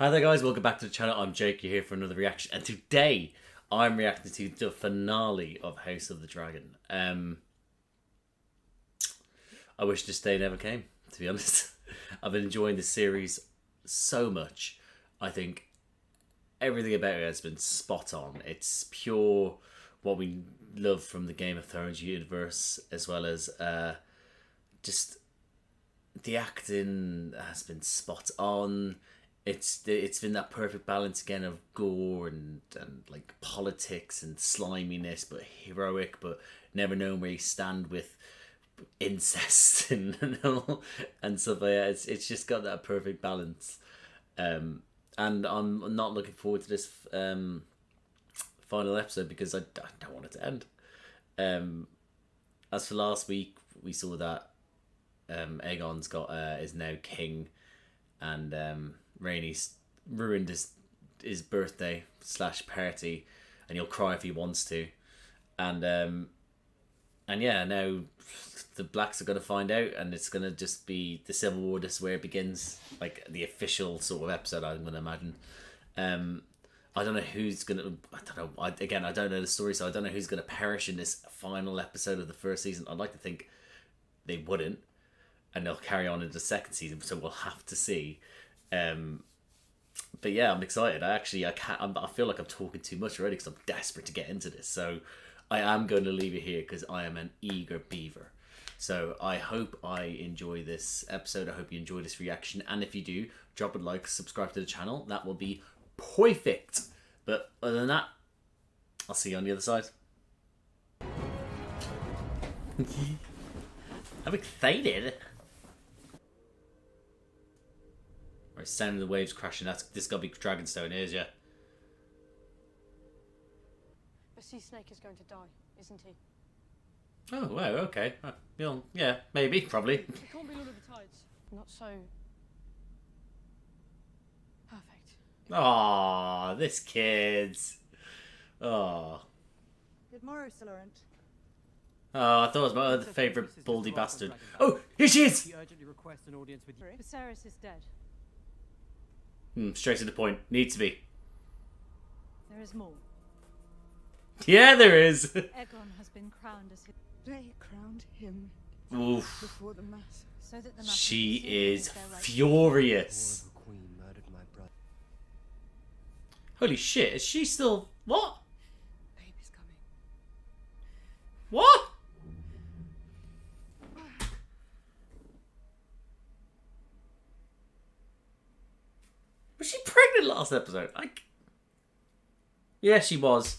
Hi there guys, welcome back to the channel. I'm Jake, you're here for another reaction, and today I'm reacting to the finale of House of the Dragon. I wish this day never came, to be honest. I've been enjoying this series so much. I think everything about it has been spot on. It's pure what we love from the Game of Thrones universe, as well as just the acting has been spot on. It's been that perfect balance again of gore and like politics and sliminess, but heroic, but never knowing where you stand with incest and and stuff like that. It's just got that perfect balance, and I'm not looking forward to this final episode because I don't want it to end. As for last week, we saw that Aegon's got is now king, and Rhaenys ruined his birthday / party, and he'll cry if he wants to, and yeah, now the Blacks are gonna find out, and it's gonna just be the Civil War. This is where it begins, like the official sort of episode, I'm gonna imagine. I don't know who's gonna. I don't know. I don't know the story, so I don't know who's gonna perish in this final episode of the first season. I'd like to think they wouldn't, and they'll carry on into the second season. So we'll have to see. But yeah, I'm excited. I feel like I'm talking too much already because I'm desperate to get into this. So I am going to leave it here because I am an eager beaver. So I hope I enjoy this episode. I hope you enjoy this reaction. And if you do, drop a like, subscribe to the channel. That will be perfect. But other than that, I'll see you on the other side. I'm excited. Right, sound of the waves crashing. This got to be Dragonstone, is yeah. The sea snake is going to die, isn't he? Oh wow, okay. Yeah, maybe, probably. It can't be Lord of the Tides. Not so perfect. Aww, this kid's. Oh. Good morrow, Sir Laurent. Oh, I thought it was my other favourite baldy bastard. Oh, here she is! Viserys is dead. Straight to the point. Needs to be. There is more. Yeah, there is. Aegon has been crowned as his... They crowned him Oof. before the mass. So that the She is furious. Holy shit, is she still... What? Baby's coming. What? Was she pregnant last episode? Yeah, she was.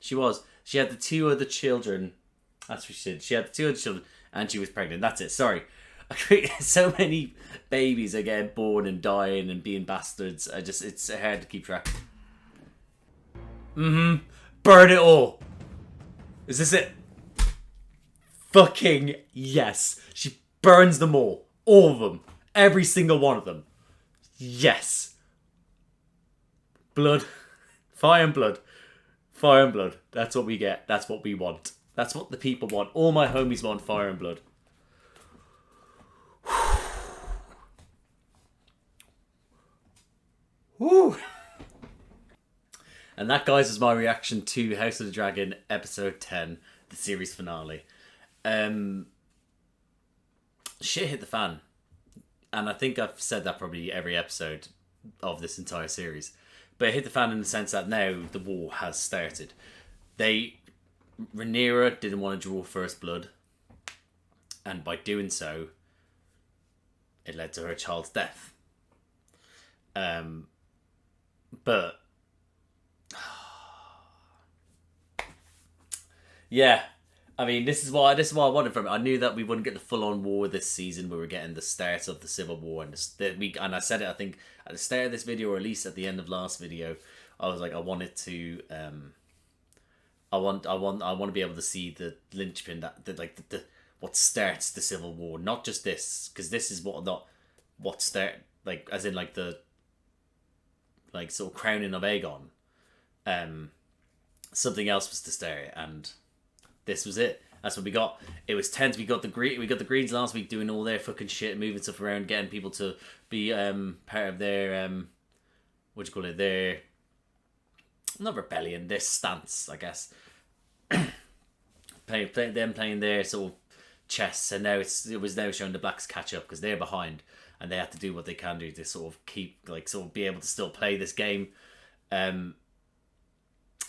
She was. She had the two other children. That's what she did. She had the two other children and she was pregnant. That's it. Sorry. So many babies are getting born and dying and being bastards. It's hard to keep track. Burn it all. Is this it? Fucking yes. She burns them all. All of them. Every single one of them. Yes. Blood. Fire and blood. Fire and blood. That's what we get. That's what we want. That's what the people want. All my homies want fire and blood. Woo. And that, guys, is my reaction to House of the Dragon episode 10, the series finale. Shit hit the fan. And I think I've said that probably every episode of this entire series. But it hit the fan in the sense that now the war has started. Rhaenyra didn't want to draw first blood. And by doing so, it led to her child's death. But... yeah. I mean, this is what I wanted from it. I knew that we wouldn't get the full-on war this season. We were getting the start of the Civil War, and I said it, I think, at the start of this video, or at least at the end of last video. I was like, I want it to, I want to be able to see the linchpin what starts the Civil War, not just this, because this is what start, like, as in like the, like, sort of crowning of Aegon. Something else was to start, and this was it. That's what we got. It was tense. We got the Greens last week doing all their fucking shit, moving stuff around, getting people to be part of their what do you call it? Their not rebellion, their stance, I guess. Playing their sort of chess, and now it was now showing the Blacks catch up because they're behind, and they have to do what they can do to sort of keep sort of be able to still play this game.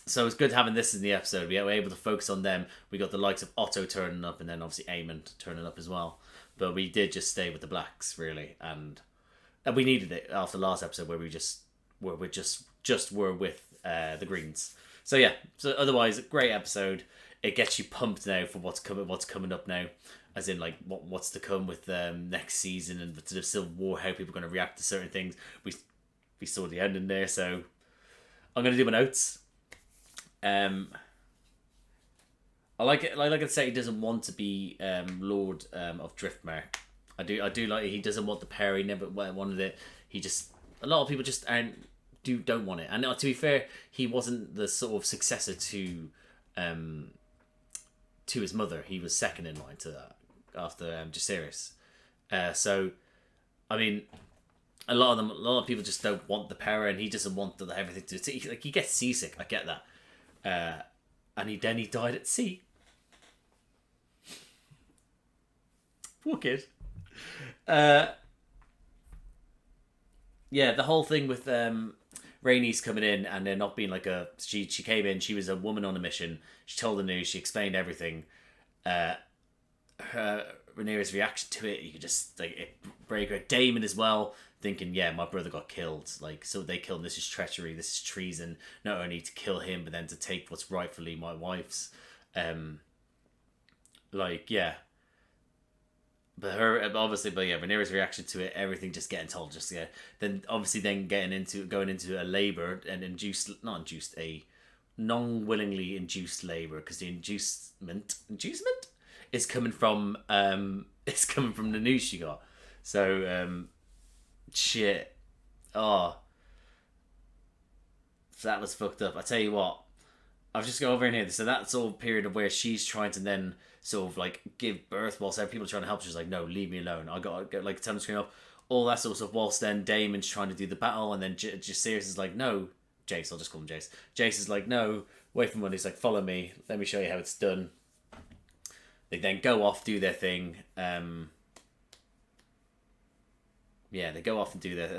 So it's good having this in the episode. We were able to focus on them. We got the likes of Otto turning up, and then obviously Aemon turning up as well. But we did just stay with the Blacks really, and we needed it after the last episode where we were with the Greens. So yeah. So otherwise, great episode. It gets you pumped now for what's coming up now, as in like what's to come with next season and the Civil War, how people are going to react to certain things. We saw the ending there, so I'm going to do my notes. I like it. Like I say, he doesn't want to be Lord of Driftmark. I do like it. He doesn't want the pair. He never wanted it. A lot of people just don't want it. And to be fair, he wasn't the sort of successor to his mother. He was second in line to that after Viserys. So, I mean, a lot of people just don't want the power, and he doesn't want everything to. He gets seasick. I get that. And he died at sea. Poor kid. Yeah, the whole thing with Rhaenys coming in and then not being like she came in, she was a woman on a mission. She told the news, she explained everything. Rhaenyra's reaction to it, you could just it break her. Daemon as well, thinking, yeah, my brother got killed. So they killed him. This is treachery. This is treason. Not only to kill him, but then to take what's rightfully my wife's. Yeah. But Rhaenyra's reaction to it, everything just getting told, then obviously going into a labour and a non-willingly induced labour, because the inducement is coming from the news she got. So shit. Oh, so that was fucked up. I tell you what, I'll just go over in here. So that sort of period of where she's trying to then sort of give birth whilst people are trying to help. She's like, no, leave me alone. I got to turn the screen off. All that sort of stuff. Whilst then Daemon's trying to do the battle, and then Viserys is like, no, Jace. I'll just call him Jace. Jace is like, no, wait for money. He's like, follow me. Let me show you how it's done. They then go off, do their thing. They go off and do their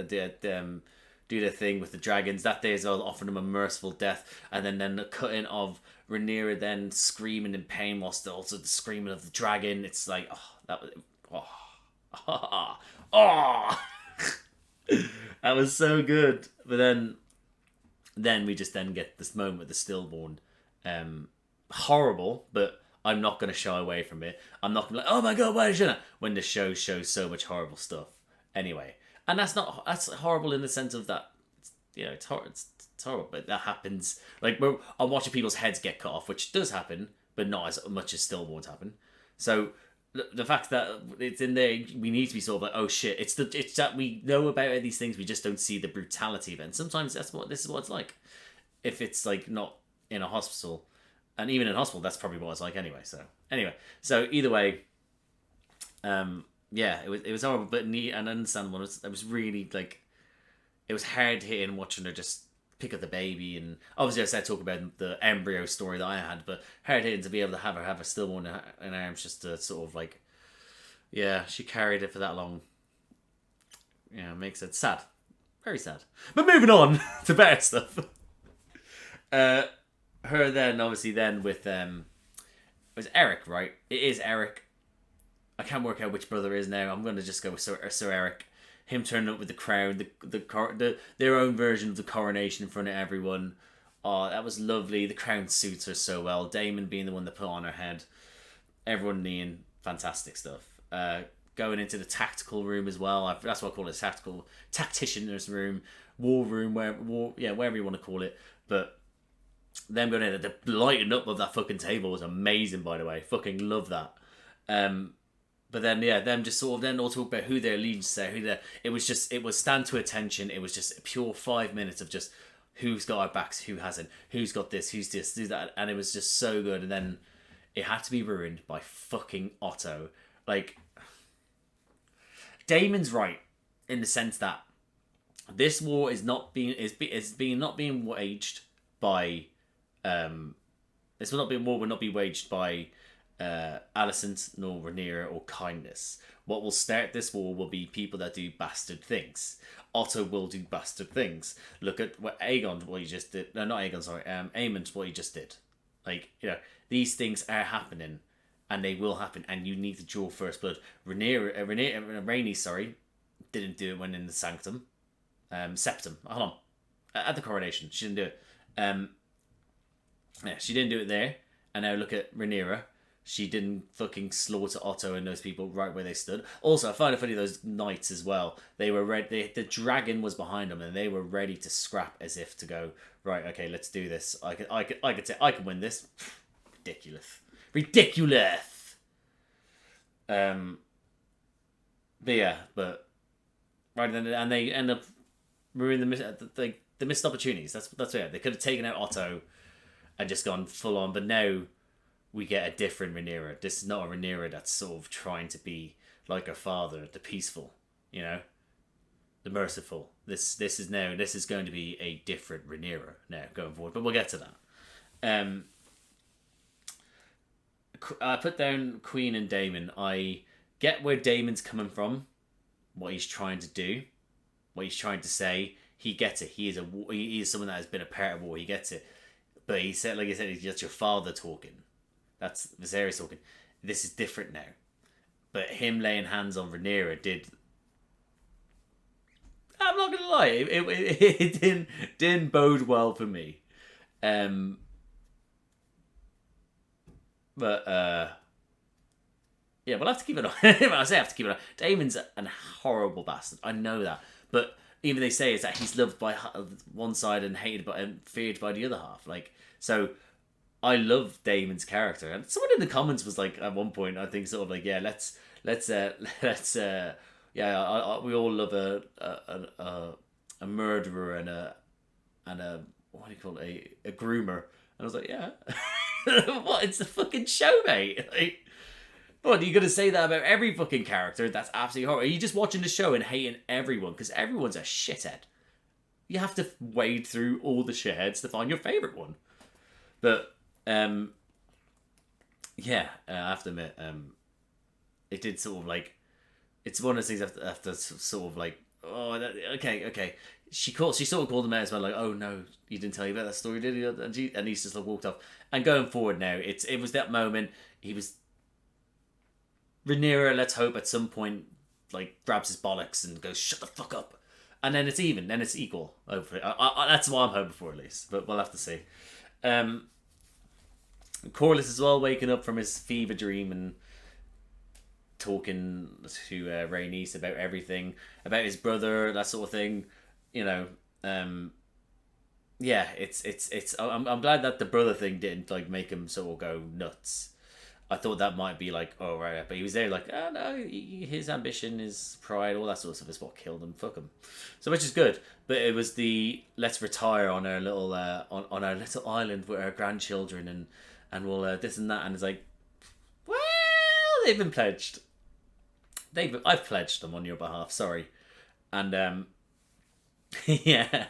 thing with the dragons. That day is offering them a merciful death, and then the cutting of Rhaenyra then screaming in pain whilst also the screaming of the dragon. It's like, that was so good. But then we just then get this moment with the stillborn. Horrible, but I'm not going to shy away from it. I'm not going to be like, oh my god, why shouldn't I? When the show shows so much horrible stuff. Anyway, and that's horrible in the sense of that, it's horrible, but that happens. I'm watching people's heads get cut off, which does happen, but not as much as stillborns happen. So the fact that it's in there, we need to be sort of like, oh shit, it's that we know about these things, we just don't see the brutality of it. And sometimes this is what it's like. If it's not in a hospital, and even in hospital, that's probably what it's like anyway. So either way, it was horrible, but neat and understandable. It was really it was hard hitting watching her just pick up the baby, and obviously I said talk about the embryo story that I had, but hard hitting to be able to have her stillborn in her arms, just to sort of she carried it for that long. Yeah, it makes it sad, very sad. But moving on to better stuff. Her then obviously then with it was Eric, right? It is Eric. I can't work out which brother is now. I'm gonna just go with Sir Eric. Him turning up with the crown, their own version of the coronation in front of everyone. Oh, that was lovely. The crown suits her so well. Daemon being the one that put on her head. Everyone kneeling. Fantastic stuff. Going into the tactical room as well. That's what I call it, tactician's room, war room, wherever you want to call it. But them going in, the lighting up of that fucking table was amazing, by the way. Fucking love that. But then, them just sort of then all talk about who their allegiance are, it was stand to attention. It was just pure 5 minutes of just who's got our backs, who hasn't, who's got this, who's that. And it was just so good. And then it had to be ruined by fucking Otto. Daemon's right in the sense that this war is not being not being waged by this will not be war will not be waged by Alicent nor Rhaenyra or kindness. What will start this war will be people that do bastard things. Otto will do bastard things. Look at what he just did. No, not Aegon, sorry. Aemond, what he just did. Like, these things are happening, and they will happen, and you need to draw first blood. Rhaenys, sorry, didn't do it when in the Sanctum. Septum. Hold on. At the coronation, she didn't do it. She didn't do it there. And now look at Rhaenyra. She didn't fucking slaughter Otto and those people right where they stood. Also, I find it funny, those knights as well. They were ready. The dragon was behind them, and they were ready to scrap as if to go, right, okay, let's do this. I can win this. Ridiculous. But right then, and they end up ruining the missed opportunities. That's it. They could have taken out Otto and just gone full on, but now we get a different Rhaenyra. This is not a Rhaenyra that's sort of trying to be like her father, the peaceful, the merciful. This is going to be a different Rhaenyra now going forward. But we'll get to that. I put down Queen and Daemon. I get where Daemon's coming from, what he's trying to do, what he's trying to say. He gets it. He is someone that has been a part of war. He gets it. But he said, like I said, that's your father talking. That's Viserys talking. This is different now. But him laying hands on Rhaenyra did... I'm not going to lie. It didn't bode well for me. But, yeah, we'll have to keep it on. I say have to keep it on. Daemon's a horrible bastard. I know that. But even they say is that he's loved by one side and hated by and feared by the other half. Like, so... I love Daemon's character, and someone in the comments was like, at one point, I think sort of like, yeah, we all love a murderer and a what do you call it, a groomer, and I was like, yeah, what? It's the fucking show, mate. Like, what, are you gonna say that about every fucking character? That's absolutely horrible. Are you just watching the show and hating everyone because everyone's a shithead? You have to wade through all the shitheads to find your favorite one, but. I have to admit, it did sort of like, it's one of those things after sort of like, okay. She sort of called him out as well, like, oh no, you didn't tell you about that story, did you? And he's just like walked off. And going forward now, it was that moment. He was Rhaenyra. Let's hope at some point, like, grabs his bollocks and goes, shut the fuck up. And then it's even, then it's equal. Hopefully, that's what I'm hoping for at least. But we'll have to see. Corlys as well, waking up from his fever dream and talking to Rhaenys about everything, about his brother, that sort of thing. I'm glad that the brother thing didn't like make him sort of go nuts. I thought that might be like, oh right, but he was there like, oh no, his ambition, his pride, all that sort of stuff is what killed him. Fuck him. So which is good, but it was the let's retire on our little on our little island with our grandchildren and we'll this and that, and it's like, well, they've been pledged. I've pledged them on your behalf. Sorry, and yeah,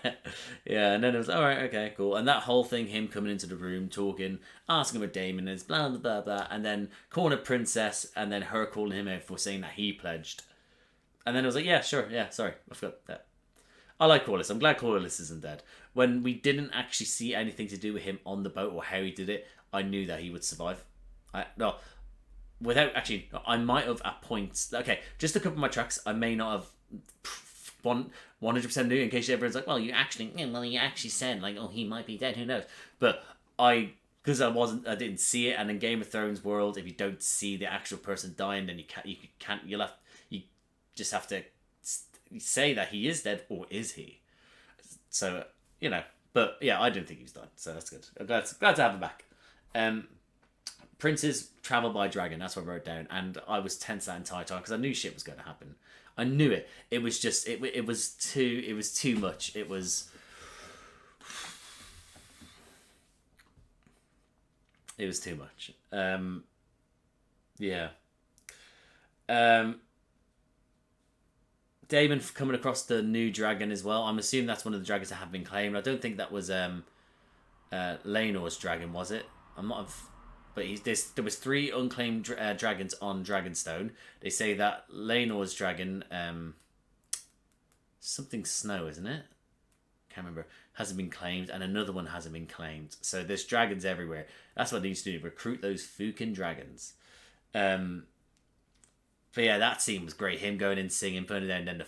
and then it was all right, okay, cool, and that whole thing, him coming into the room, talking, asking about Daemon, is blah blah blah blah, and then calling a princess, and then her calling him out for saying that he pledged, and then it was like, yeah, sure, yeah, sorry, I forgot that. I like Corlys. I'm glad Corlys isn't dead. When we didn't actually see anything to do with him on the boat or how he did it, I knew that he would survive. I might have at points. Okay, just a couple of my tracks. I may not have 100% knew. In case everyone's like, well, you actually said like, oh, he might be dead. Who knows? But because I didn't see it. And in Game of Thrones world, if you don't see the actual person dying, then you just have to say that he is dead, or is he? So but yeah, I didn't think he was done, so that's good. I'm glad to have him back. Princes travel by dragon. That's what I wrote down, and I was tense that entire time because I knew shit was going to happen. I knew it. It was just it was too much. It was too much. Daemon coming across the new dragon as well. I'm assuming that's one of the dragons that have been claimed. I don't think that was Laenor's dragon, was it? I'm not. But there was 3 unclaimed dragons on Dragonstone. They say that Laenor's dragon, something Snow, isn't it? Can't remember. Hasn't been claimed, and another one hasn't been claimed. So there's dragons everywhere. That's what they need to do. Recruit those fucking dragons. But yeah, that scene was great. Him going in singing, putting it down, and then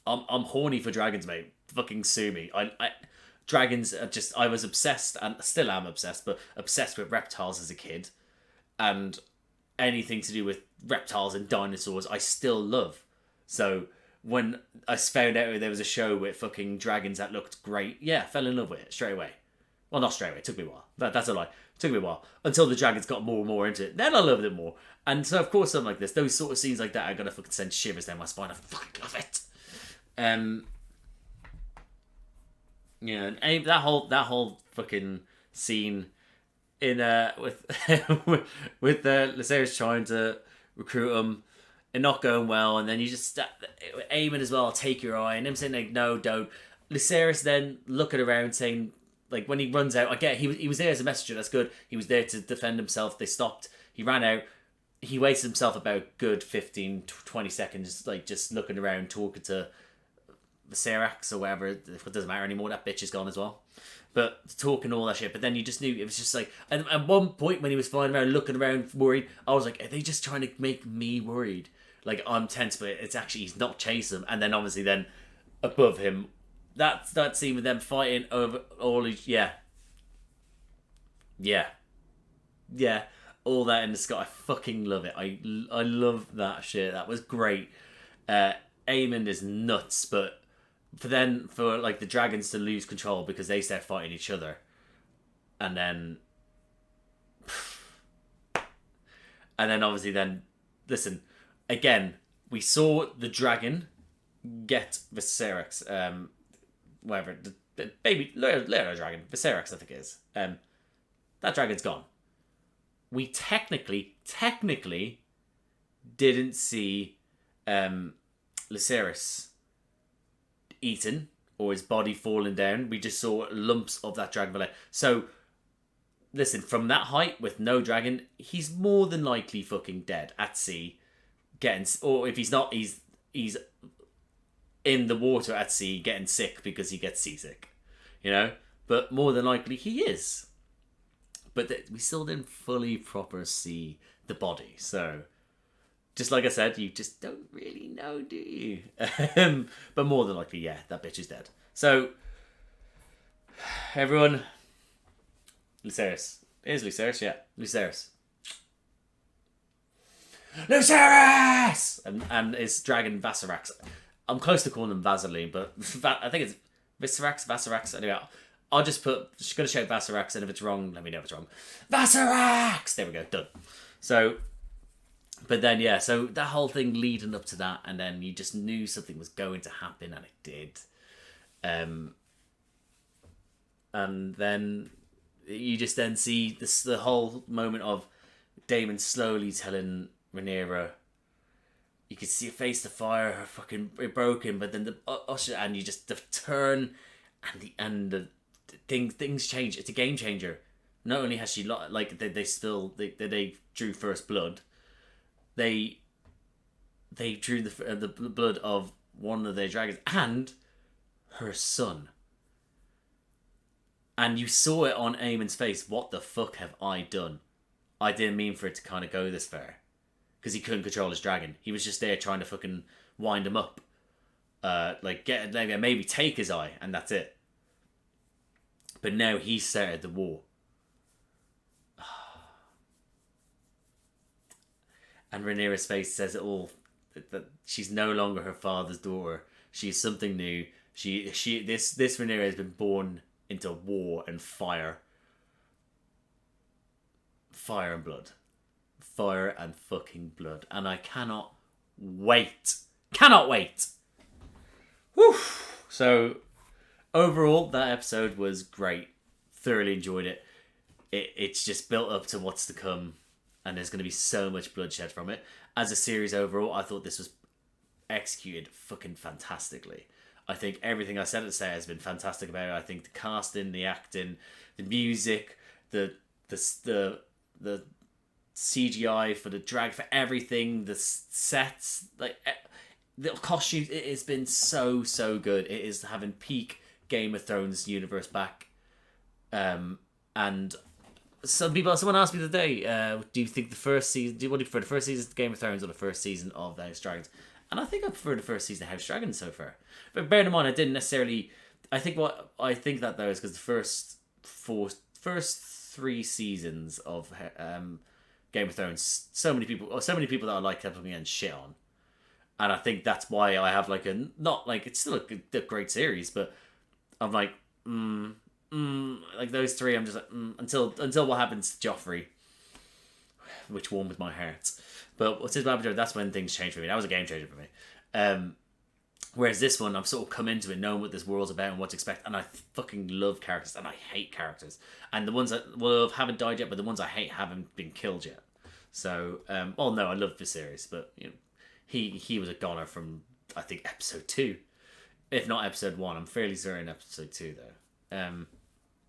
I'm horny for dragons, mate. Fucking sue me. Dragons are just... I was obsessed, and still am obsessed, but obsessed with reptiles as a kid. And anything to do with reptiles and dinosaurs, I still love. So when I found out there was a show with fucking dragons that looked great, yeah, I fell in love with it straight away. Well, not straight away. It took me a while. That's a lie. It took me a while. Until the dragons got more and more into it. Then I loved it more. And so, of course, something like this, those sort of scenes like that are going to fucking send shivers down my spine. I fucking love it. Yeah, and that whole fucking scene in with with Viserys trying to recruit him and not going well, and then you just aiming as well. I'll take your eye, and him saying like, no, don't. Viserys then looking around saying, like, when he runs out, I get he was there as a messenger. That's good. He was there to defend himself. They stopped. He ran out. He wasted himself about good 15, 20 seconds, like just looking around, talking to Viserys or whatever. It doesn't matter anymore. That bitch is gone as well. But talking all that shit. But then you just knew it was just like. And at one point when he was flying around, looking around, worried, I was like, are they just trying to make me worried? Like, I'm tense, but it's actually he's not chasing him. And then obviously then above him, that scene with them fighting over all his yeah, all that in the sky. I fucking love it. I love that shit. That was great. Aemond is nuts, but for like the dragons to lose control because they start fighting each other, and then obviously then listen again. We saw the dragon get Viserys, whatever the baby little dragon Viserys, I think it is. That dragon's gone. We technically didn't see Viserys eaten or his body falling down. We just saw lumps of that dragon. So, listen, from that height with no dragon, he's more than likely fucking dead at sea. Or if he's not, he's in the water at sea getting sick because he gets seasick. You know? But more than likely he is. But we still didn't fully proper see the body. So, just like I said, you just don't really know, do you? But more than likely, yeah, that bitch is dead. So, everyone, Viserys. It is Viserys, yeah. Viserys. Viserys! And his dragon Viserys. I'm close to calling him Vaseline, but I think it's Viserys. Anyway, I'll just going to shout Viserys, and if it's wrong, let me know if it's wrong. Viserys! There we go, done. So, but then, yeah, so that whole thing leading up to that, and then you just knew something was going to happen, and it did. And then you just then see the whole moment of Daemon slowly telling Rhaenyra, you could see her face to fire, her fucking broken, but then the usher, and you just the turn, and the things change. It's a game changer. Not only has she like they drew first blood, they drew the blood of one of their dragons and her son. And you saw it on Aemon's face. What the fuck have I done? I didn't mean for it to kind of go this far. Because he couldn't control his dragon. He was just there trying to fucking wind him up. Maybe take his eye, and that's it. But now he started the war. And Rhaenyra's face says it all. That she's no longer her father's daughter. She's something new. This Rhaenyra has been born into war and fire. Fire and blood. Fire and fucking blood. And I cannot wait. Cannot wait! Whew! So, overall, that episode was great. Thoroughly enjoyed it. It's just built up to what's to come. and there's going to be so much bloodshed from it. As a series overall, I thought this was executed fucking fantastically. I think everything I said at the start has been fantastic about it. I think the casting, the acting, the music, the CGI for the drag, for everything, the sets, like the costumes, it has been so good. It is having peak Game of Thrones universe back. And someone asked me today, do you think the first season, do you want to prefer the first season of Game of Thrones or the first season of the House of Dragons? And I think I prefer the first season of House of Dragons so far. But bear in mind, I didn't necessarily. I think that though is because the first 3 seasons of Game of Thrones, so many people that I like kept looking and shit on, and I think that's why I have like it's still a great series, but I'm like like those 3, I'm just like until what happens to Joffrey, which warmed my heart. But what's his Babadook? That's when things changed for me. That was a game changer for me. Whereas this one, I've sort of come into it knowing what this world's about and what to expect, and I fucking love characters, and I hate characters. And the ones that haven't died yet, but the ones I hate haven't been killed yet. So, well, no, I love Viserys, but you know, he was a goner from I think episode 2, if not episode 1. I'm fairly certain episode 2 though.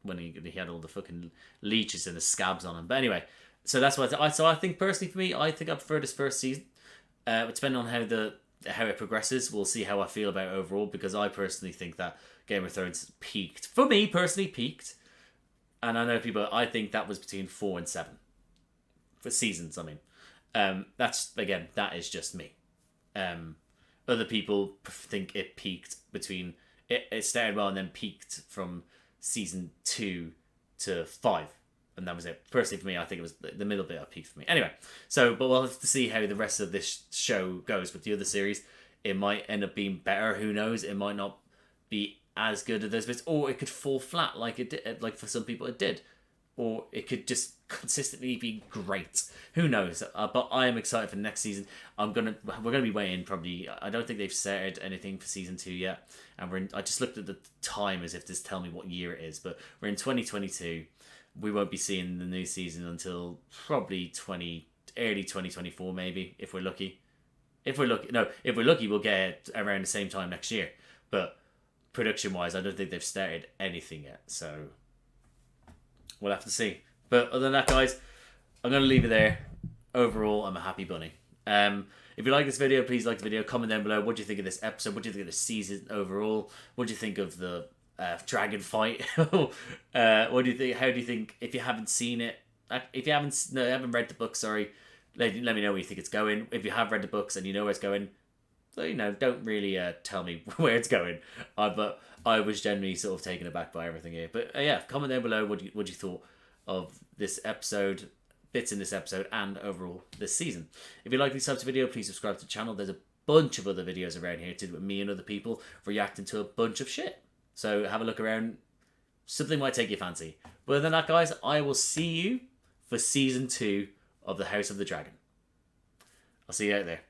When he had all the fucking leeches and the scabs on him. But anyway. So that's what I think personally for me, I think I prefer this first season. Depending on how it progresses, we'll see how I feel about it overall, because I personally think that Game of Thrones peaked. For me personally, peaked. And I know people, I think that was between 4 and 7. For seasons, I mean. That's, again, that is just me. Other people think it peaked between, it started well and then peaked from season 2 to 5. And that was it. Personally, for me, I think it was the middle bit that peaked for me. Anyway, but we'll have to see how the rest of this show goes with the other series. It might end up being better. Who knows? It might not be as good as those bits, or it could fall flat like it did. Like for some people, it did, or it could just consistently be great. Who knows? But I am excited for the next season. We're gonna be weighing probably. I don't think they've started anything for season 2 yet, and I just looked at the time as if this tell me what year it is, but we're in 2022. We won't be seeing the new season until probably early 2024, maybe, if we're lucky. If we're lucky, we'll get it around the same time next year. But production-wise, I don't think they've started anything yet, so we'll have to see. But other than that, guys, I'm going to leave it there. Overall, I'm a happy bunny. If you like this video, please like the video. Comment down below. What do you think of this episode? What do you think of the season overall? What do you think of the dragon fight? What do you think? How do you think? If you haven't seen it, if you haven't read the book, sorry, let me know where you think it's going. If you have read the books and you know where it's going, don't really tell me where it's going. But I was generally sort of taken aback by everything here. But yeah, comment down below what you thought of this episode, bits in this episode, and overall this season. If you like these types of videos, please subscribe to the channel. There's a bunch of other videos around here to do with me and other people reacting to a bunch of shit. So have a look around. Something might take your fancy. But other than that, guys, I will see you for season 2 of the House of the Dragon. I'll see you out there.